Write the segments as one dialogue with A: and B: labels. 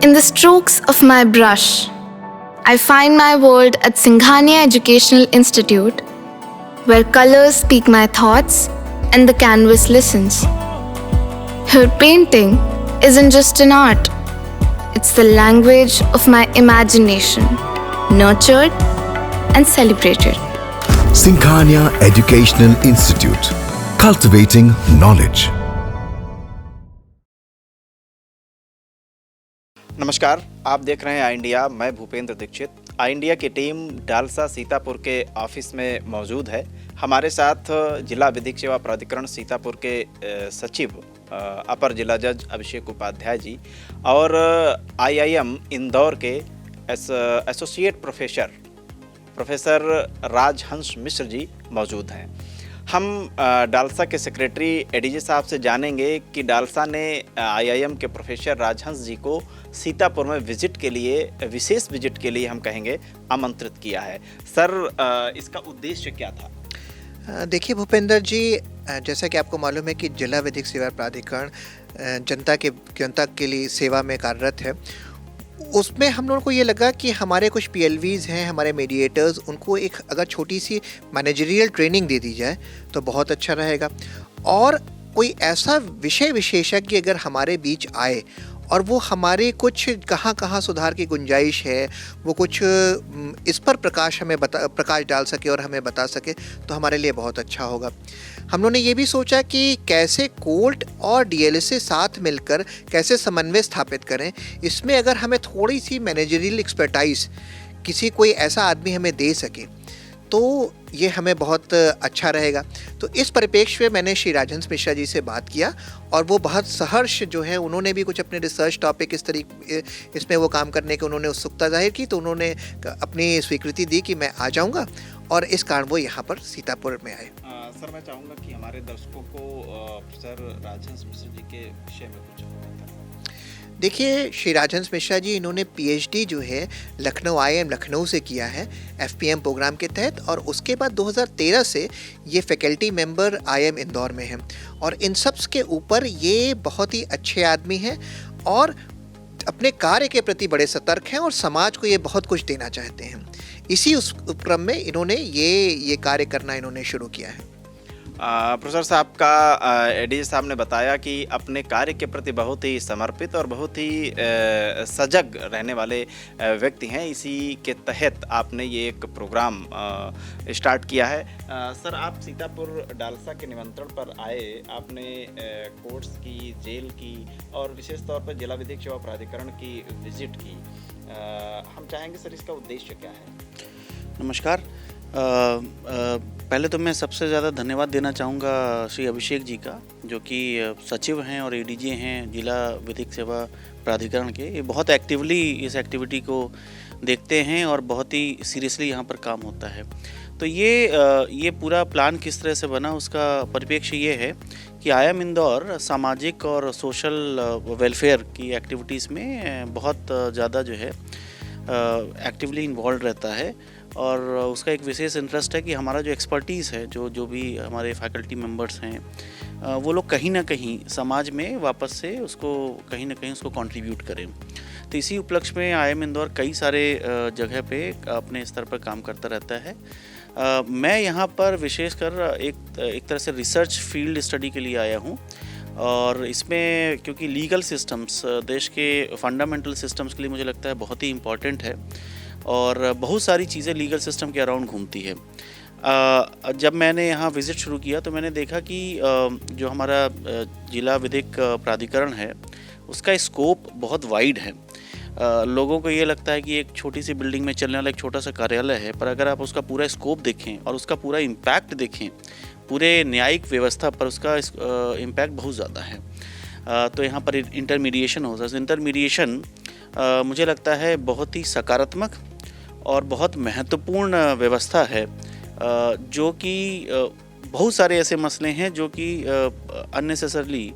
A: In the strokes of my brush, I find my world at Singhania Educational Institute, where colors speak my thoughts and the canvas listens. Her painting isn't just an art, it's the language of my imagination, nurtured and celebrated.
B: Singhania Educational Institute, cultivating knowledge.
C: नमस्कार, आप देख रहे हैं आई India. मैं भूपेंद्र दीक्षित। आई India की team DALSA Sitapur के office में मौजूद है। हमारे साथ जिला विधिक सेवा प्राधिकरण सीतापुर के सचिव अपर जिला जज अभिषेक उपाध्याय जी और IIM इंदौर के एसोसिएट प्रोफेसर राजहंस मिश्र जी मौजूद हैं। हम डालसा के सेक्रेटरी ADG साहब से जानेंगे कि डालसा ने IIM के प्रोफेसर राजहंस जी को सीतापुर में विशेष विजिट के लिए हम कहेंगे आमंत्रित किया है। सर, इसका उद्देश्य क्या था?
D: देखिए भूपेंद्र जी, जैसा कि आपको मालूम है कि जिला विधिक सेवा प्राधिकरण जनता के लिए सेवा में कार्यरत है। उसमें हम लोगों को ये लगा कि हमारे कुछ PLVs हैं, हमारे मीडिएटर्स, उनको एक अगर छोटी सी मैनेजरियल ट्रेनिंग दे दी जाए तो बहुत अच्छा रहेगा। और कोई ऐसा विषय विशेषज्ञ अगर हमारे बीच आए और वो हमारे कुछ कहाँ सुधार की गुंजाइश है, वो कुछ इस पर प्रकाश डाल सके और हमें बता सके तो हमारे लिए बहुत अच्छा होगा। हम लोगों ने ये भी सोचा कि कैसे कोर्ट और DLSA साथ मिलकर कैसे समन्वय स्थापित करें। इसमें अगर हमें थोड़ी सी मैनेजरियल एक्सपर्टाइज कोई ऐसा आदमी हमें दे सके तो ये हमें बहुत अच्छा रहेगा। तो इस परिप्रेक्ष्य में मैंने श्री राजहंस मिश्रा जी से बात किया और वो बहुत सहर्ष जो है, उन्होंने भी कुछ अपने रिसर्च टॉपिक इसमें वो काम करने की उन्होंने उत्सुकता जाहिर की, तो उन्होंने अपनी स्वीकृति दी कि मैं आ जाऊंगा और इस कारण वो यहाँ पर सीतापुर में आए।
C: सर, मैं चाहूँगा कि हमारे दर्शकों को सर राजहंस मिश्रा जी के विषय में कुछ बताएं।
D: देखिए, श्री राजहंस मिश्रा जी, इन्होंने PhD जो है लखनऊ IIM लखनऊ से किया है FPM प्रोग्राम के तहत, और उसके बाद 2013 से ये फैकल्टी मेंबर IIM इंदौर में हैं। और इन सब के ऊपर ये बहुत ही अच्छे आदमी हैं और अपने कार्य के प्रति बड़े सतर्क हैं और समाज को ये बहुत कुछ देना चाहते हैं। इसी उस क्रम में इन्होंने ये कार्य करना इन्होंने शुरू किया है।
C: प्रोफेसर साहब का ADG साहब ने बताया कि अपने कार्य के प्रति बहुत ही समर्पित और बहुत ही सजग रहने वाले व्यक्ति हैं। इसी के तहत आपने ये एक प्रोग्राम स्टार्ट किया है। सर, आप सीतापुर डालसा के निमंत्रण पर आए, आपने कोर्ट्स की, जेल की और विशेष तौर पर जिला विधिक सेवा प्राधिकरण की विजिट की। हम चाहेंगे सर, इसका उद्देश्य क्या है?
E: नमस्कार। पहले तो मैं सबसे ज़्यादा धन्यवाद देना चाहूँगा श्री अभिषेक जी का, जो कि सचिव हैं और ADG हैं जिला विधिक सेवा प्राधिकरण के। ये बहुत एक्टिवली इस एक्टिविटी को देखते हैं और बहुत ही सीरियसली यहाँ पर काम होता है। तो ये पूरा प्लान किस तरह से बना, उसका परिप्रेक्ष्य ये है कि IIM इंदौर सामाजिक और सोशल वेलफेयर की एक्टिविटीज़ में बहुत ज़्यादा जो है एक्टिवली इन्वॉल्व रहता है। और उसका एक विशेष इंटरेस्ट है कि हमारा जो एक्सपर्टीज़ है, जो भी हमारे फैकल्टी मेंबर्स हैं, वो लोग कहीं ना कहीं समाज में वापस से उसको कहीं ना कहीं उसको कंट्रीब्यूट करें। तो इसी उपलक्ष्य में IIM इंदौर कई सारे जगह पे अपने स्तर पर काम करता रहता है। मैं यहाँ पर विशेषकर एक तरह से रिसर्च फील्ड स्टडी के लिए आया हूँ। और इसमें क्योंकि लीगल सिस्टम्स देश के फंडामेंटल सिस्टम्स के लिए मुझे लगता है बहुत ही इम्पॉर्टेंट है और बहुत सारी चीज़ें लीगल सिस्टम के अराउंड घूमती है। जब मैंने यहाँ विज़िट शुरू किया तो मैंने देखा कि जो हमारा जिला विधिक प्राधिकरण है उसका स्कोप बहुत वाइड है। लोगों को ये लगता है कि एक छोटी सी बिल्डिंग में चलने वाला एक छोटा सा कार्यालय है, पर अगर आप उसका पूरा स्कोप देखें और उसका पूरा इम्पैक्ट देखें पूरे न्यायिक व्यवस्था पर, उसका इम्पैक्ट बहुत ज़्यादा है। तो यहाँ पर इंटरमीडिएशन होता है। इंटरमीडिएशन मुझे लगता है बहुत ही सकारात्मक और बहुत महत्वपूर्ण व्यवस्था है, जो कि बहुत सारे ऐसे मसले हैं जो कि अननेसेसरली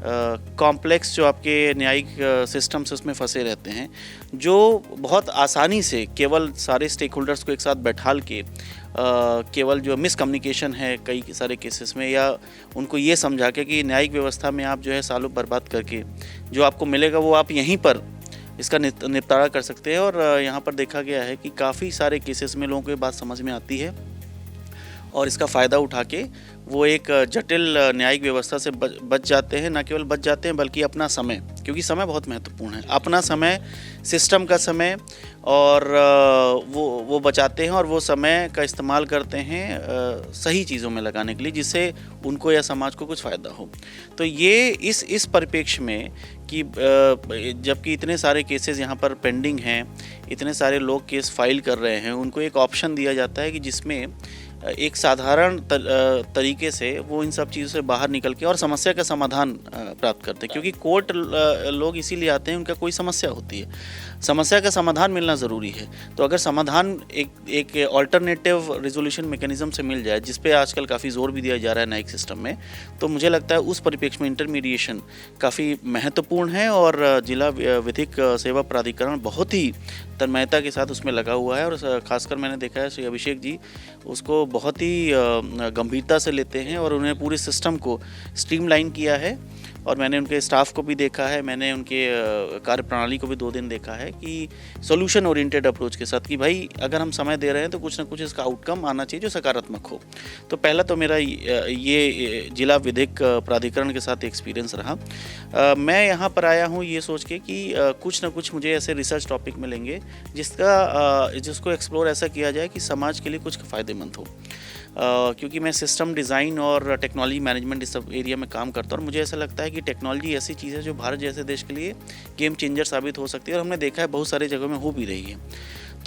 E: कॉम्प्लेक्स जो आपके न्यायिक सिस्टम्स उसमें फंसे रहते हैं, जो बहुत आसानी से केवल सारे स्टेक होल्डर्स को एक साथ बैठाल के केवल जो मिसकम्युनिकेशन है कई सारे केसेस में, या उनको ये समझा के कि न्यायिक व्यवस्था में आप जो है सालों बर्बाद करके जो आपको मिलेगा वो आप यहीं पर इसका निपटारा कर सकते हैं। और यहाँ पर देखा गया है कि काफ़ी सारे केसेस में लोगों को ये बात समझ में आती है और इसका फ़ायदा उठा के वो एक जटिल न्यायिक व्यवस्था से बच जाते हैं। न केवल बच जाते हैं बल्कि अपना समय, क्योंकि समय बहुत महत्वपूर्ण है, अपना समय, सिस्टम का समय और वो बचाते हैं और वो समय का इस्तेमाल करते हैं सही चीज़ों में लगाने के लिए, जिससे उनको या समाज को कुछ फ़ायदा हो। तो ये इस परिप्रेक्ष्य में कि जबकि इतने सारे केसेस यहाँ पर पेंडिंग हैं, इतने सारे लोग केस फाइल कर रहे हैं, उनको एक ऑप्शन दिया जाता है कि जिसमें एक साधारण तरीके से वो इन सब चीज़ों से बाहर निकल के और समस्या का समाधान प्राप्त करते हैं। क्योंकि कोर्ट लोग इसीलिए आते हैं, उनका कोई समस्या होती है, समस्या का समाधान मिलना ज़रूरी है। तो अगर समाधान एक ऑल्टरनेटिव रिजोल्यूशन मैकेनिज्म से मिल जाए, जिस पे आजकल काफ़ी जोर भी दिया जा रहा है न्यायिक सिस्टम में, तो मुझे लगता है उस परिप्रेक्ष्य में इंटरमीडिएशन काफ़ी महत्वपूर्ण है और जिला विधिक सेवा प्राधिकरण बहुत ही तन्मयता के साथ उसमें लगा हुआ है। और खासकर मैंने देखा है श्री अभिषेक जी उसको बहुत ही गंभीरता से लेते हैं और उन्हें पूरे सिस्टम को स्ट्रीमलाइन किया है। और मैंने उनके स्टाफ को भी देखा है, मैंने उनके कार्यप्रणाली को भी 2 दिन देखा है कि सॉल्यूशन ओरिएंटेड अप्रोच के साथ कि भाई अगर हम समय दे रहे हैं तो कुछ ना कुछ इसका आउटकम आना चाहिए जो सकारात्मक हो। तो पहला तो मेरा ये जिला विधिक प्राधिकरण के साथ एक्सपीरियंस रहा। मैं यहाँ पर आया हूँ ये सोच के कि कुछ ना कुछ मुझे ऐसे रिसर्च टॉपिक मिलेंगे जिसको एक्सप्लोर ऐसा किया जाए कि समाज के लिए कुछ फ़ायदेमंद हो। क्योंकि मैं सिस्टम डिज़ाइन और टेक्नोलॉजी मैनेजमेंट इस सब एरिया में काम करता हूँ और मुझे ऐसा लगता है कि टेक्नोलॉजी ऐसी चीज़ है जो भारत जैसे देश के लिए गेम चेंजर साबित हो सकती है और हमने देखा है बहुत सारी जगहों में हो भी रही है।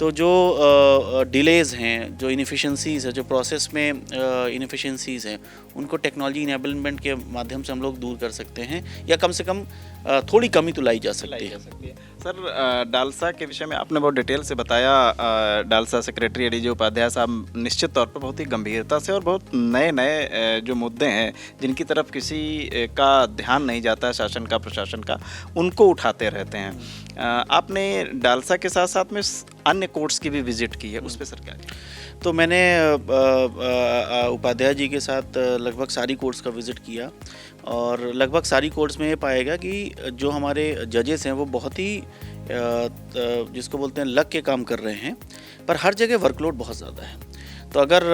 E: तो जो डिलेज़ हैं, जो इनएफिशिएंसीज़ है, जो प्रोसेस में इनएफिशिएंसीज़ हैं, उनको टेक्नोलॉजी इनेबलमेंट के माध्यम से हम लोग दूर कर सकते हैं या कम से कम थोड़ी कमी तो लाई जा सकती है।
C: सर, डालसा के विषय में आपने बहुत डिटेल से बताया। डालसा सेक्रेटरी एडीजी उपाध्याय साहब निश्चित तौर पर बहुत ही गंभीरता से और बहुत नए जो मुद्दे हैं जिनकी तरफ किसी का ध्यान नहीं जाता है, शासन का, प्रशासन का, उनको उठाते रहते हैं। आपने डालसा के साथ साथ में अन्य कोर्ट्स की भी विजिट की है, उस पर सर क्या?
E: तो मैंने उपाध्याय जी के साथ लगभग सारी कोर्ट्स का विज़िट किया और लगभग सारी कोर्ट्स में ये पाएगा कि जो हमारे जजेस हैं वो बहुत ही जिसको बोलते हैं लग के काम कर रहे हैं, पर हर जगह वर्कलोड बहुत ज़्यादा है। तो अगर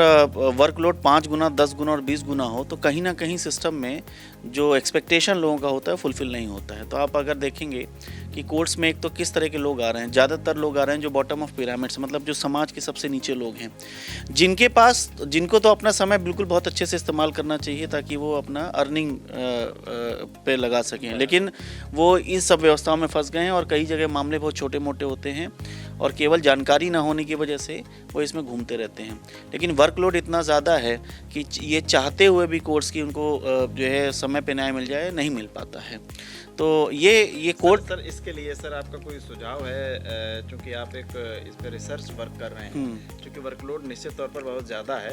E: वर्कलोड 5 गुना, 10 गुना और 20 गुना हो तो कहीं ना कहीं सिस्टम में जो एक्सपेक्टेशन लोगों का होता है फुलफ़िल नहीं होता है। तो आप अगर देखेंगे कि कोर्ट्स में एक तो किस तरह के लोग आ रहे हैं, ज़्यादातर लोग आ रहे हैं जो बॉटम ऑफ पिरामिड से, मतलब जो समाज के सबसे नीचे लोग हैं, जिनको तो अपना समय बिल्कुल बहुत अच्छे से इस्तेमाल करना चाहिए ताकि वो अपना अर्निंग पे लगा सकें, लेकिन वो इन सब व्यवस्थाओं में फंस गए हैं और कई जगह मामले बहुत छोटे मोटे होते हैं और केवल जानकारी ना होने की वजह से वो इसमें घूमते रहते हैं। लेकिन वर्कलोड इतना ज़्यादा है कि ये चाहते हुए भी कोर्ट्स की उनको जो है समय पे न्याय मिल जाए, नहीं मिल पाता है। तो ये कोर्ट
C: सर इसके लिए सर आपका कोई सुझाव है, चूँकि आप एक इस पर रिसर्च वर्क कर रहे हैं, क्योंकि वर्कलोड निश्चित तौर पर बहुत ज़्यादा है,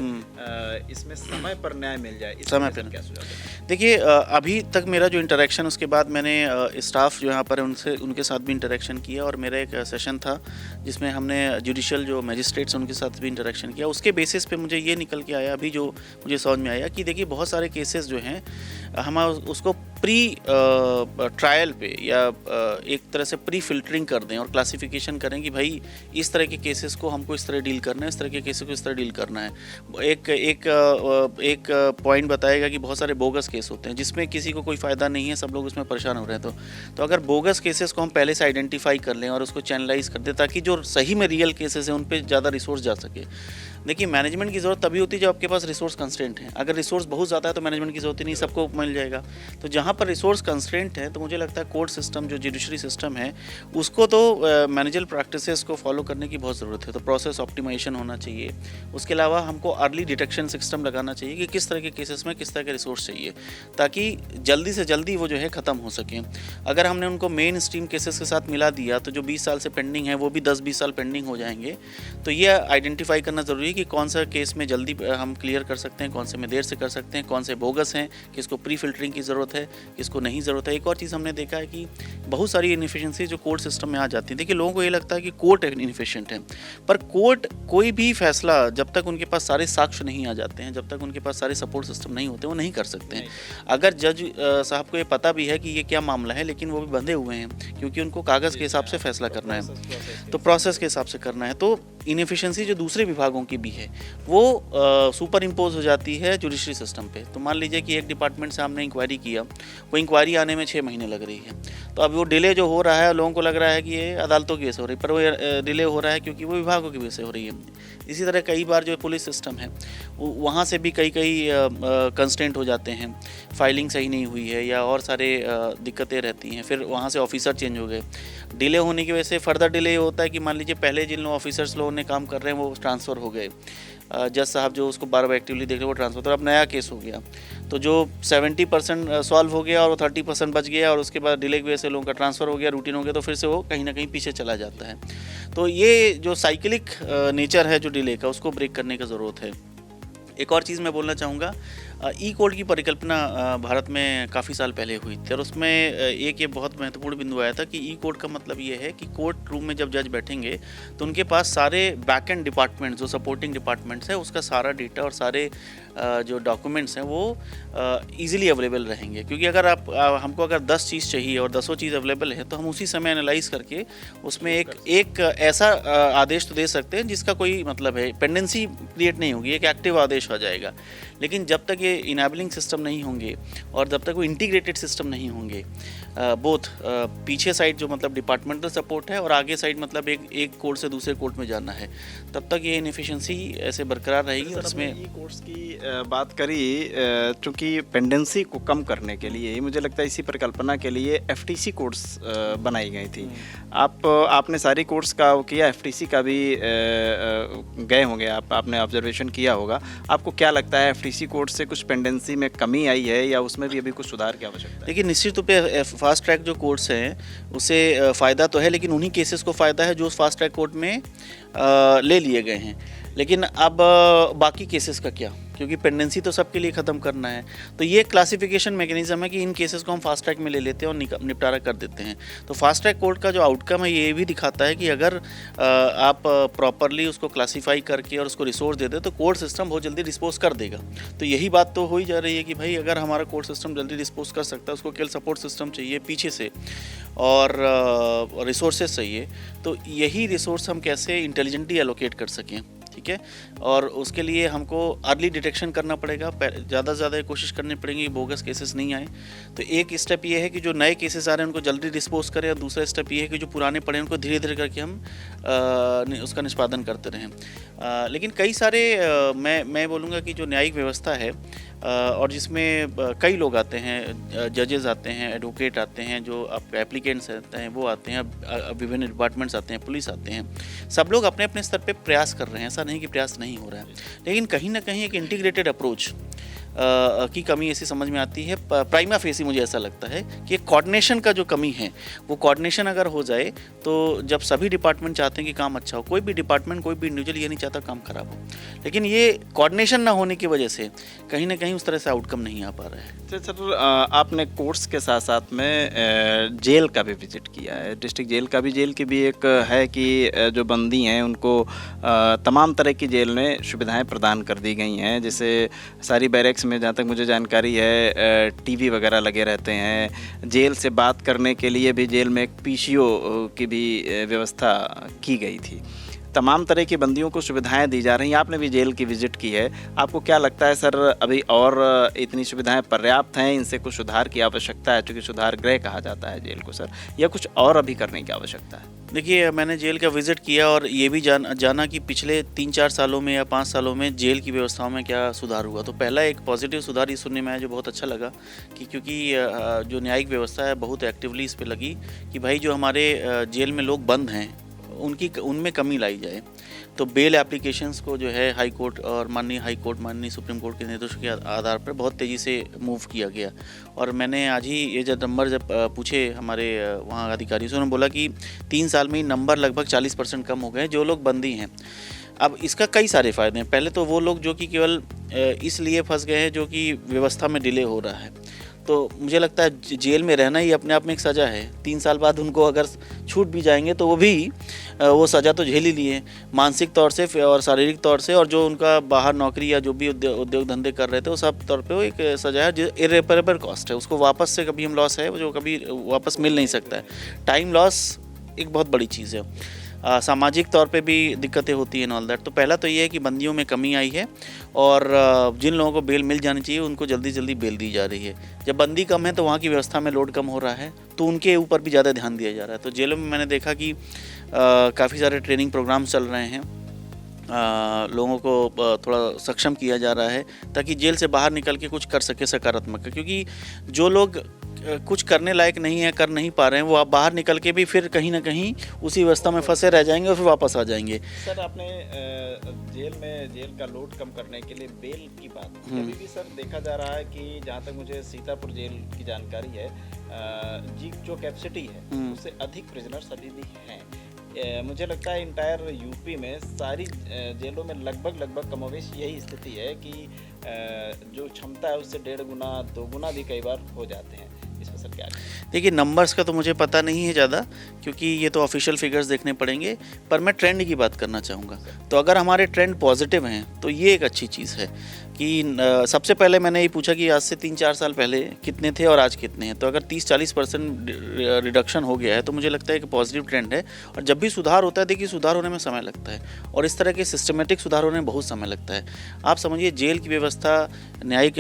C: इसमें समय पर न्याय मिल जाए,
E: समय पर
C: क्या सुझाव है?
E: देखिए, अभी तक मेरा जो इंटरेक्शन, उसके बाद मैंने स्टाफ जो यहाँ पर है उनके साथ भी इंटरेक्शन किया और मेरा एक सेशन था जिसमें हमने जुडिशियल जो मैजिस्ट्रेट्स उनके साथ भी इंटरेक्शन किया। उसके बेसिस पे मुझे ये निकल के आया, अभी जो मुझे समझ में आया कि देखिए बहुत सारे केसेस जो हैं हम उसको प्री ट्रायल पे या एक तरह से प्री फिल्टरिंग कर दें और क्लासिफिकेशन करें कि भाई इस तरह के केसेस को हमको इस तरह डील करना है, इस तरह के केसेस को इस तरह डील करना है। एक पॉइंट बताएगा कि बहुत सारे बोगस केस होते हैं जिसमें किसी को कोई फ़ायदा नहीं है, सब लोग उसमें परेशान हो रहे हैं। तो अगर बोगस केसेस को हम पहले से आइडेंटिफाई कर लें और उसको चैनलाइज कर दें ताकि जो सही में रियल केसेस हैं उन पर ज़्यादा रिसोर्स जा सके। देखिए, मैनेजमेंट की ज़रूरत तभी होती है जब आपके पास रिसोर्स कंस्ट्रेंट है। अगर रिसोर्स बहुत ज़्यादा है तो मैनेजमेंट की ज़रूरत ही नहीं, सबको मिल जाएगा। तो जहाँ पर रिसोर्स कंस्ट्रेंट है तो मुझे लगता है कोर्ट सिस्टम जो जुडिशरी सिस्टम है उसको तो मैनेजल प्रैक्टिसेस को फॉलो करने की बहुत ज़रूरत है। तो प्रोसेस ऑप्टिमाइजेशन होना चाहिए। उसके अलावा हमको अर्ली डिटेक्शन सिस्टम लगाना चाहिए कि किस तरह के केसेस में किस तरह के रिसोर्स चाहिए ताकि जल्दी से जल्दी वो जो है ख़त्म हो सकें। अगर हमने उनको मेन स्ट्रीम केसेस के साथ मिला दिया तो जो 20 साल से पेंडिंग है वो भी 10-20 साल पेंडिंग हो जाएंगे। तो ये आइडेंटिफाई करना ज़रूरी है कि कौन सा केस में जल्दी हम क्लियर कर सकते हैं, कौन से में देर से कर सकते हैं, कौन से बोगस हैं, किसको प्री फिल्टरिंग की ज़रूरत है, किसको नहीं ज़रूरत है। एक और चीज़ हमने देखा है कि बहुत सारी इनएफिशिएंसी जो कोर्ट सिस्टम में आ जाती है। देखिए, लोगों को ये लगता है कि कोर्ट इनएफिशिएंट है, पर कोर्ट कोई भी फैसला जब तक उनके पास सारे साक्ष्य नहीं आ जाते हैं, जब तक उनके पास सारे सपोर्ट सिस्टम नहीं होते, वो नहीं कर सकते हैं। अगर जज साहब को ये पता भी है कि ये क्या मामला है, लेकिन वो भी बंधे हुए हैं क्योंकि उनको कागज़ के हिसाब से फैसला करना है, तो प्रोसेस के हिसाब से करना है। तो इनएफिशिएंसी जो दूसरे विभागों की भी है वो सुपर इम्पोज हो जाती है जुडिशरी सिस्टम पे। तो मान लीजिए कि एक डिपार्टमेंट से हमने इंक्वायरी किया, वो इंक्वायरी आने में 6 महीने लग रही है, तो अब वो डिले जो हो रहा है, लोगों को लग रहा है कि ये अदालतों की वजह से हो रही है, पर वो डिले हो रहा है क्योंकि वो विभागों की वजह से हो रही है। इसी तरह कई बार जो पुलिस सिस्टम है वहाँ से भी कई कंस्टेंट हो जाते हैं, फाइलिंग सही नहीं हुई है या और सारे दिक्कतें रहती हैं। फिर वहाँ से ऑफिसर चेंज हो गए, डिले होने की वजह से फर्दर डिले होता है कि मान लीजिए पहले जिन ऑफिसर्स लोगों ने काम कर रहे हैं वो ट्रांसफ़र हो गए, जज साहब जो उसको बार बार एक्टिवली देख रहे हैं वो ट्रांसफ़र, तो अब नया केस हो गया, तो जो 70% सॉल्व हो गया और वो 30% बच गया और उसके बाद डिले की वजह से लोगों का ट्रांसफ़र हो गया, रूटीन हो गया, तो फिर से वो कहीं ना कहीं पीछे चला जाता है। तो ये जो साइकिलिक नेचर है जो डिले का, उसको ब्रेक करने की ज़रूरत है। एक और चीज़ मैं बोलना चाहूँगा, ई कोर्ट की परिकल्पना भारत में काफ़ी साल पहले हुई थी और उसमें एक ये बहुत महत्वपूर्ण बिंदु आया था कि ई कोर्ट का मतलब ये है कि कोर्ट रूम में जब जज बैठेंगे तो उनके पास सारे बैक एंड डिपार्टमेंट्स, जो सपोर्टिंग डिपार्टमेंट्स हैं, उसका सारा डेटा और सारे जो डॉक्यूमेंट्स हैं वो ईजिली अवेलेबल रहेंगे। क्योंकि अगर हमको अगर 10 चीज़ चाहिए और 10 चीज़ अवेलेबल है तो हम उसी समय एनालाइज करके उसमें एक ऐसा आदेश तो दे सकते हैं जिसका कोई मतलब है, पेंडेंसी क्रिएट नहीं होगी, एक एक्टिव आदेश आ जाएगा। लेकिन जब तक ये इनेबलिंग सिस्टम नहीं होंगे और जब तक वो इंटीग्रेटेड सिस्टम नहीं होंगे, बोथ पीछे साइड जो मतलब डिपार्टमेंटल सपोर्ट है और आगे साइड मतलब एक कोर्ट से दूसरे कोर्ट में जाना है, तब तक ये इनएफिशिएंसी ऐसे बरकरार रहेगी। और इसमें
C: ई कोर्ट्स की बात करी, चूँकि पेंडेंसी को कम करने के लिए मुझे लगता है इसी परिकल्पना के लिए एफटीसी कोर्ट्स बनाई गई थी। आपने सारी कोर्ट्स का किया, एफटीसी का भी गए होंगे, आपने ऑब्जर्वेशन किया होगा। आपको क्या लगता है, एफटीसी कोर्ट से कुछ पेंडेंसी में कमी आई है या उसमें भी अभी कुछ सुधार की आवश्यकता है?
E: देखिए, निश्चित रूप से फास्ट ट्रैक जो कोर्ट्स हैं उसे फ़ायदा तो है, लेकिन उन्हीं केसेस को फ़ायदा है जो उस फास्ट ट्रैक कोर्ट में ले लिए गए हैं। लेकिन अब बाकी केसेस का क्या, क्योंकि पेंडेंसी तो सबके लिए ख़त्म करना है। तो ये क्लासिफिकेशन मैकेनिज्म है कि इन केसेस को हम फास्ट ट्रैक में ले लेते हैं और निपटारा कर देते हैं। तो फास्ट ट्रैक कोर्ट का जो आउटकम है ये भी दिखाता है कि अगर आप प्रॉपरली उसको क्लासीफाई करके और उसको रिसोर्स दे दें तो कोर्ट सिस्टम बहुत जल्दी डिस्पोज कर देगा। तो यही बात तो हो ही जा रही है कि भाई अगर हमारा कोर्ट सिस्टम जल्दी डिस्पोज कर सकता है, उसको केवल सपोर्ट सिस्टम चाहिए पीछे से और रिसोर्सेज चाहिए, तो यही रिसोर्स हम कैसे इंटेलिजेंटली एलोकेट कर सकें, ठीक है। और उसके लिए हमको अर्ली डिटेक्शन करना पड़ेगा, ज़्यादा से ज़्यादा कोशिश करनी पड़ेगी कि बोगस केसेस नहीं आए। तो एक स्टेप ये है कि जो नए केसेस आ रहे हैं उनको जल्दी डिस्पोज करें, और दूसरा स्टेप ये है कि जो पुराने पड़े हैं उनको धीरे धीरे करके हम उसका निष्पादन करते रहें। लेकिन कई सारे मैं बोलूँगा कि जो न्यायिक व्यवस्था है और जिसमें कई लोग आते हैं, जजेस आते हैं, एडवोकेट आते हैं, जो आप एप्लीकेंट्स रहते हैं वो आते हैं, विभिन्न डिपार्टमेंट्स आते हैं, पुलिस आते हैं, सब लोग अपने अपने स्तर पे प्रयास कर रहे हैं, ऐसा नहीं कि प्रयास नहीं हो रहा है। लेकिन कहीं ना कहीं एक इंटीग्रेटेड अप्रोच की कमी ऐसी समझ में आती है। प्राइमा फेसी मुझे ऐसा लगता है कि कोऑर्डिनेशन का जो कमी है, वो कोऑर्डिनेशन अगर हो जाए तो जब सभी डिपार्टमेंट चाहते हैं कि काम अच्छा हो, कोई भी डिपार्टमेंट, कोई भी इंडिविजुअल ये नहीं चाहता काम खराब हो, लेकिन ये कोऑर्डिनेशन ना होने की वजह से कहीं ना कहीं उस तरह से आउटकम नहीं आ पा रहा है।
C: सर, आपने कोर्ट्स के साथ साथ में जेल का भी विजिट किया है, डिस्ट्रिक्ट जेल की भी एक है कि जो बंदी हैं उनको तमाम तरह की जेल में सुविधाएं प्रदान कर दी गई हैं। जैसे सारी बैरेक्स में, जहाँ तक मुझे जानकारी है, टीवी वगैरह लगे रहते हैं। जेल से बात करने के लिए भी जेल में एक पीसीओ की भी व्यवस्था की गई थी। तमाम तरह की बंदियों को सुविधाएं दी जा रही हैं। आपने भी जेल की विज़िट की है, आपको क्या लगता है सर, अभी और इतनी सुविधाएं पर्याप्त हैं, इनसे कुछ सुधार की आवश्यकता है? क्योंकि सुधार गृह कहा जाता है जेल को सर, या कुछ और अभी करने की आवश्यकता है?
E: देखिए, मैंने जेल का विज़िट किया और ये भी जाना कि पिछले 3-4 सालों में या 5 सालों में जेल की व्यवस्थाओं में क्या सुधार हुआ। तो पहला एक पॉजिटिव सुधार ये सुनने में आया जो बहुत अच्छा लगा कि क्योंकि जो न्यायिक व्यवस्था है बहुत एक्टिवली इस पे लगी कि भाई जो हमारे जेल में लोग बंद हैं उनमें कमी लाई जाए। तो बेल एप्लीकेशंस को जो है हाई कोर्ट और माननीय सुप्रीम कोर्ट के निर्देशों के आधार पर बहुत तेज़ी से मूव किया गया। और मैंने आज ही ये जब नंबर पूछे हमारे वहाँ अधिकारियों से, उन्होंने बोला कि 3 साल में ही नंबर लगभग 40% कम हो गए जो लोग बंदी हैं। अब इसका कई सारे फ़ायदे हैं। पहले तो वो लोग जो कि केवल इसलिए फंस गए हैं जो कि व्यवस्था में डिले हो रहा है, तो मुझे लगता है जेल में रहना ही अपने आप में एक सज़ा है। 3 साल बाद उनको अगर छूट भी जाएंगे तो वो सज़ा तो झेल ही लिए, मानसिक तौर से और शारीरिक तौर से, और जो उनका बाहर नौकरी या जो भी उद्योग धंधे कर रहे थे वो सब तौर पे वो एक सज़ा है जो इरेपरेबल कॉस्ट है। उसको वापस से कभी हम लॉस है जो कभी वापस मिल नहीं सकता है। टाइम लॉस एक बहुत बड़ी चीज़ है। सामाजिक तौर पे भी दिक्कतें होती हैं ऑल दैट। तो पहला तो ये है कि बंदियों में कमी आई है, और जिन लोगों को बेल मिल जानी चाहिए उनको जल्दी जल्दी बेल दी जा रही है। जब बंदी कम है तो वहाँ की व्यवस्था में लोड कम हो रहा है, तो उनके ऊपर भी ज़्यादा ध्यान दिया जा रहा है। तो जेलों में मैंने देखा कि काफ़ी सारे ट्रेनिंग प्रोग्राम चल रहे हैं, लोगों को थोड़ा सक्षम किया जा रहा है ताकि जेल से बाहर निकल के कुछ कर सके सकारात्मक। क्योंकि जो लोग कुछ करने लायक नहीं है, कर नहीं पा रहे हैं, वो आप बाहर निकल के भी फिर कहीं ना कहीं उसी व्यवस्था में फंसे रह जाएंगे और फिर वापस आ जाएंगे।
C: सर, आपने जेल का लोड कम करने के लिए बेल की बात अभी भी सर देखा जा रहा है कि जहाँ तक मुझे सीतापुर जेल की जानकारी है, जी जो कैपेसिटी है उससे अधिक प्रिजनर्स अभी भी हैं। मुझे लगता है इंटायर यूपी में सारी जेलों में लगभग कमोवेश यही स्थिति है कि जो क्षमता है उससे 1.5 गुना 2 गुना भी कई बार हो जाते हैं। इस पर सर क्या?
E: देखिए, नंबर्स का तो मुझे पता नहीं है ज़्यादा, क्योंकि ये तो ऑफिशियल फिगर्स देखने पड़ेंगे, पर मैं ट्रेंड की बात करना चाहूँगा। तो अगर हमारे ट्रेंड पॉजिटिव हैं तो ये एक अच्छी चीज़ है कि सबसे पहले मैंने ये पूछा कि आज से 3-4 साल पहले कितने थे और आज कितने हैं। तो अगर 30-40% रिडक्शन हो गया है तो मुझे लगता है कि पॉजिटिव ट्रेंड है। और जब भी सुधार होता है, देखिए सुधार होने में समय लगता है, और इस तरह के सिस्टमेटिक सुधार होने में बहुत समय लगता है। आप समझिए जेल की व्यवस्था, न्यायिक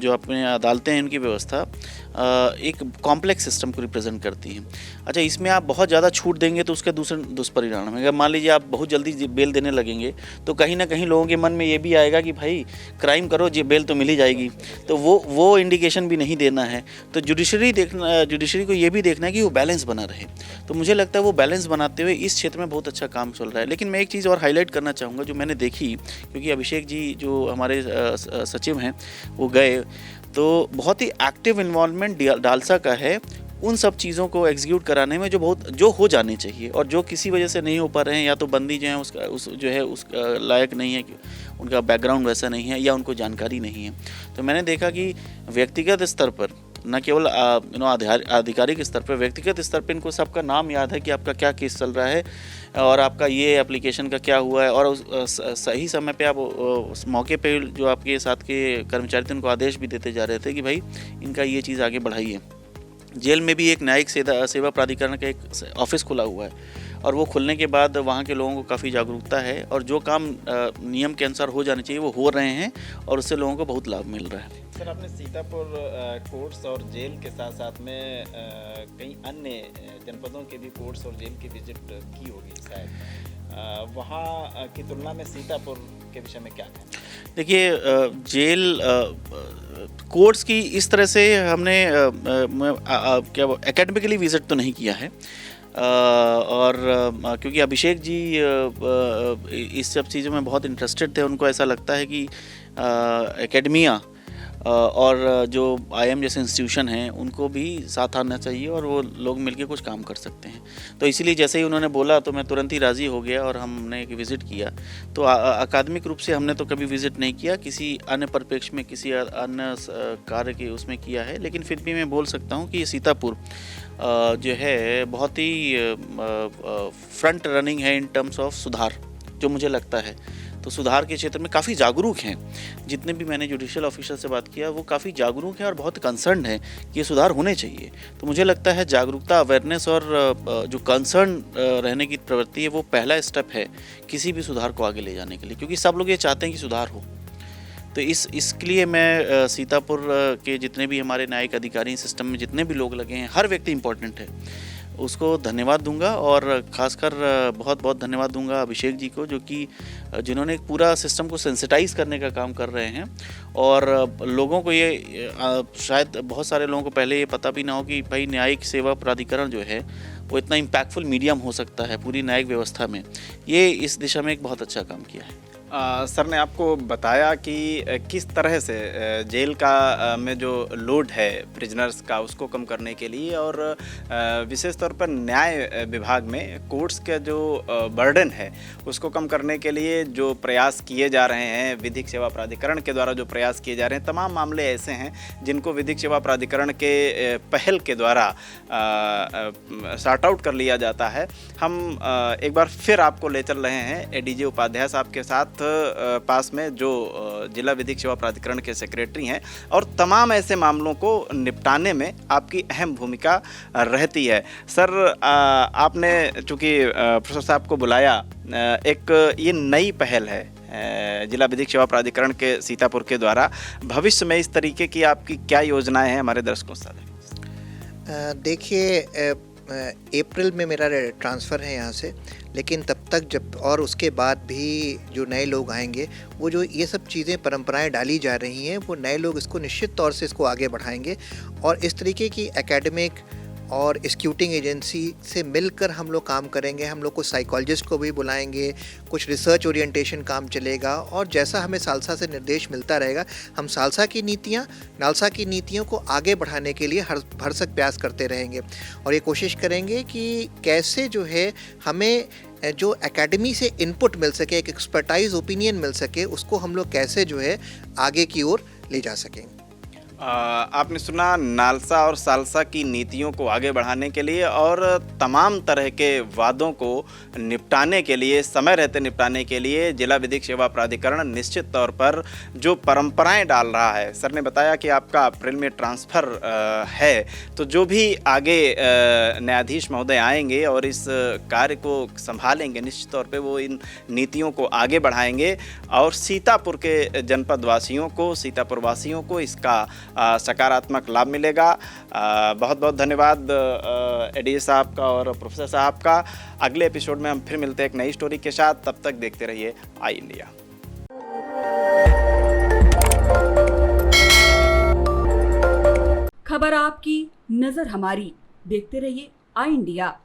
E: जो अपने अदालतें हैं उनकी व्यवस्था एक कॉम्प्लेक्स सिस्टम को रिप्रेजेंट करती है। अच्छा, इसमें आप बहुत ज़्यादा छूट देंगे तो उसके दूसरे दुष्परिणाम है। अगर मान लीजिए आप बहुत जल्दी बेल देने लगेंगे तो कहीं ना कहीं लोगों के मन में ये भी आएगा कि भाई क्राइम करो, ये बेल तो मिल ही जाएगी। तो वो इंडिकेशन भी नहीं देना है। तो जुडिशरी को ये भी देखना है कि वो बैलेंस बना रहे। तो मुझे लगता है वो बैलेंस बनाते हुए इस क्षेत्र में बहुत अच्छा काम चल रहा है। लेकिन मैं एक चीज़ और हाईलाइट करना चाहूँगा जो मैंने देखी, क्योंकि अभिषेक जी जो हमारे सचिव हैं वो गए, तो बहुत ही एक्टिव इन्वॉल्वमेंट डालसा का है उन सब चीज़ों को एग्जीक्यूट कराने में जो हो जाने चाहिए, और जो किसी वजह से नहीं हो पा रहे हैं, या तो बंदी जो है उसका लायक नहीं है, उनका बैकग्राउंड वैसा नहीं है, या उनको जानकारी नहीं है। तो मैंने देखा कि व्यक्तिगत स्तर पर, न केवल आधिकारिक स्तर पर, व्यक्तिगत स्तर पर इनको सबका नाम याद है कि आपका क्या केस चल रहा है और आपका ये एप्लीकेशन का क्या हुआ है, और सही समय पे आप उस मौके पे जो आपके साथ के कर्मचारी थे उनको आदेश भी देते जा रहे थे कि भाई इनका ये चीज़ आगे बढ़ाइए। जेल में भी एक न्यायिक सेवा प्राधिकरण का एक ऑफिस खुला हुआ है, और वो खुलने के बाद वहाँ के लोगों को काफ़ी जागरूकता है, और जो काम नियम के अनुसार हो जाने चाहिए वो हो रहे हैं, और उससे लोगों को बहुत लाभ मिल रहा है।
C: सर, आपने सीतापुर कोर्ट्स और जेल के साथ साथ में कई अन्य जनपदों के भी कोर्ट्स और जेल की विजिट की होगी शायद, वहाँ की तुलना में सीतापुर के विषय में क्या कहना?
E: देखिए, जेल कोर्ट्स की इस तरह से हमने क्या एकेडमिकली विज़िट तो नहीं किया है, और क्योंकि अभिषेक जी इस सब चीज़ों में बहुत इंटरेस्टेड थे। उनको ऐसा लगता है कि एकेडमिया और जो IIM जैसे इंस्टीट्यूशन हैं उनको भी साथ आना चाहिए, और वो लोग मिलके कुछ काम कर सकते हैं। तो इसीलिए जैसे ही उन्होंने बोला तो मैं तुरंत ही राज़ी हो गया, और हमने एक विज़िट किया। तो अकादमिक रूप से हमने तो कभी विज़िट नहीं किया, किसी अन्य परिप्रेक्ष्य में, किसी अन्य कार्य के उसमें किया है। लेकिन फिर भी मैं बोल सकता हूँ कि ये सीतापुर जो है बहुत ही फ्रंट रनिंग है इन टर्म्स ऑफ सुधार, जो मुझे लगता है। तो सुधार के क्षेत्र में काफ़ी जागरूक हैं। जितने भी मैंने जुडिशियल ऑफिसर से बात किया वो काफ़ी जागरूक हैं और बहुत कंसर्न है कि ये सुधार होने चाहिए। तो मुझे लगता है जागरूकता, अवेयरनेस और जो कंसर्न रहने की प्रवृत्ति है वो पहला स्टेप है किसी भी सुधार को आगे ले जाने के लिए, क्योंकि सब लोग ये चाहते हैं कि सुधार हो। तो इसके लिए मैं सीतापुर के जितने भी हमारे न्यायिक अधिकारी सिस्टम में जितने भी लोग लगे हैं, हर व्यक्ति इम्पोर्टेंट है। उसको धन्यवाद दूंगा। और ख़ासकर बहुत बहुत धन्यवाद दूंगा अभिषेक जी को, जो कि जिन्होंने एक पूरा सिस्टम को सेंसिटाइज करने का काम कर रहे हैं। और लोगों को ये शायद बहुत सारे लोगों को पहले ये पता भी ना हो कि भाई न्यायिक सेवा प्राधिकरण जो है वो इतना इम्पैक्टफुल मीडियम हो सकता है पूरी न्यायिक व्यवस्था में। ये इस दिशा में एक बहुत अच्छा काम किया है।
C: सर ने आपको बताया कि किस तरह से जेल का में जो लोड है प्रिजनर्स का उसको कम करने के लिए, और विशेष तौर पर न्याय विभाग में कोर्ट्स का जो बर्डन है उसको कम करने के लिए जो प्रयास किए जा रहे हैं, विधिक सेवा प्राधिकरण के द्वारा जो प्रयास किए जा रहे हैं, तमाम मामले ऐसे हैं जिनको विधिक सेवा प्राधिकरण के पहल के द्वारा सॉर्ट आउट कर लिया जाता है। हम एक बार फिर आपको ले चल रहे हैं एडीजे उपाध्याय साहब के साथ पास में, जो जिला विधिक सेवा प्राधिकरण के सेक्रेटरी हैं, और तमाम ऐसे मामलों को निपटाने में आपकी अहम भूमिका रहती है। सर, आपने चूँकि प्रोफेसर साहब को बुलाया, एक ये नई पहल है जिला विधिक सेवा प्राधिकरण के सीतापुर के द्वारा। भविष्य में इस तरीके की आपकी क्या योजनाएं हैं, हमारे दर्शकों से?
D: देखिए, अप्रैल में मेरा ट्रांसफ़र है यहाँ से, लेकिन तब तक जब और उसके बाद भी जो नए लोग आएंगे, वो जो ये सब चीज़ें परंपराएं डाली जा रही हैं, वो नए लोग इसको निश्चित तौर से इसको आगे बढ़ाएंगे। और इस तरीके की एकेडमिक और स्क्यूटिंग एजेंसी से मिलकर हम लोग काम करेंगे। हम लोग कुछ साइकोलॉजिस्ट को भी बुलाएंगे, कुछ रिसर्च ओरिएंटेशन काम चलेगा, और जैसा हमें सालसा से निर्देश मिलता रहेगा, हम सालसा की नीतियाँ, नालसा की नीतियों को आगे बढ़ाने के लिए हर भरसक प्रयास करते रहेंगे। और ये कोशिश करेंगे कि कैसे जो है हमें जो एकेडमी से इनपुट मिल सके, एक एक्सपर्टाइज ओपिनियन मिल सके, उसको हम लोग कैसे जो है आगे की ओर ले जा सकेंगे।
C: आपने सुना, नालसा और सालसा की नीतियों को आगे बढ़ाने के लिए और तमाम तरह के वादों को निपटाने के लिए, समय रहते निपटाने के लिए जिला विधिक सेवा प्राधिकरण निश्चित तौर पर जो परंपराएं डाल रहा है। सर ने बताया कि आपका अप्रैल में ट्रांसफ़र है, तो जो भी आगे न्यायाधीश महोदय आएंगे और इस कार्य को संभालेंगे, निश्चित तौर पर वो इन नीतियों को आगे बढ़ाएंगे और सीतापुर के जनपद वासियों को, सीतापुर वासियों को इसका सकारात्मक लाभ मिलेगा। बहुत बहुत धन्यवाद एडीजे साहब का और प्रोफेसर साहब का। अगले एपिसोड में हम फिर मिलते हैं एक नई स्टोरी के साथ। तब तक देखते रहिए आई इंडिया।
F: खबर आपकी, नजर हमारी। देखते रहिए आई इंडिया।